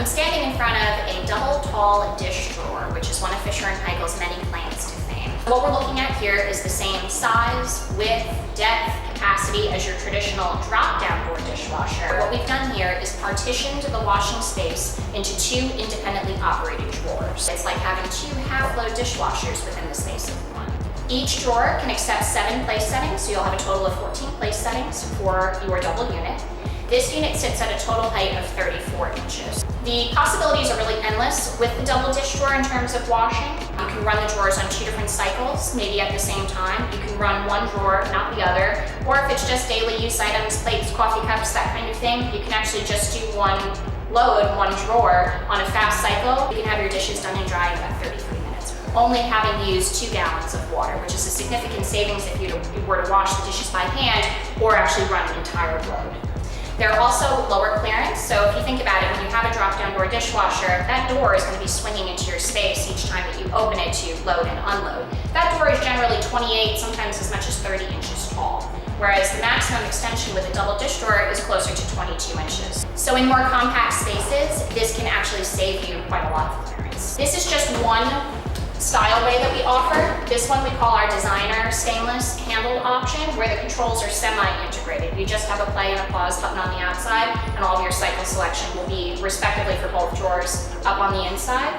I'm standing in front of a double tall dish drawer, which is one of Fisher & Paykel's many claims to fame. What we're looking at here is the same size, width, depth, capacity as your traditional drop-down door dishwasher. What we've done here is partitioned the washing space into two independently operated drawers. It's like having two half-load dishwashers within the space of one. Each drawer can accept 7 place settings, so you'll have a total of 14 place settings for your double unit. This unit sits at a total height of 34 inches. The possibilities are really endless with the double dish drawer in terms of washing. You can run the drawers on 2 different cycles, maybe at the same time. You can run one drawer, not the other. Or if it's just daily use items, plates, coffee cups, that kind of thing, you can actually just do one load, one drawer on a fast cycle. You can have your dishes done and dry in about 33 minutes. Only having used 2 gallons of water, which is a significant savings if you were to wash the dishes by hand or actually run an entire load. They're also lower clearance, so if you think about it, when you have a drop-down door dishwasher, that door is going to be swinging into your space each time that you open it to load and unload. That door is generally 28, sometimes as much as 30 inches tall, whereas the maximum extension with a double dish drawer is closer to 22 inches. So in more compact spaces, this can actually save you quite a lot of clearance. This is just one style way that we offer. This one we call our designer stainless handle option, where the controls are semi-integrated. You just have a play and a pause button on the outside, and all of your cycle selection will be respectively for both drawers up on the inside.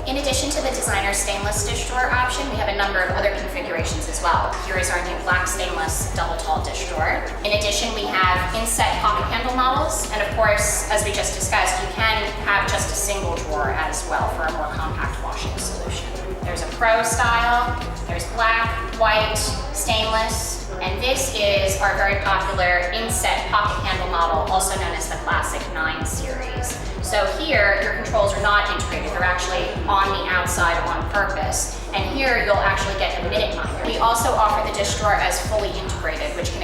In addition to the designer stainless dish drawer option, we have a number of other configurations as well. Here is our new black stainless double tall dish drawer. In addition, we have inset pocket handle models, and of course, as we just discussed, you can have just a single drawer as well for a more compact washing solution. There's a Pro style, there's black, white, stainless, and this is our very popular inset pocket handle model, also known as the Classic 9 series. So here, your controls are not integrated, they're actually on the outside on purpose. And here, you'll actually get a minute minder. We also offer the dish drawer as fully integrated, which can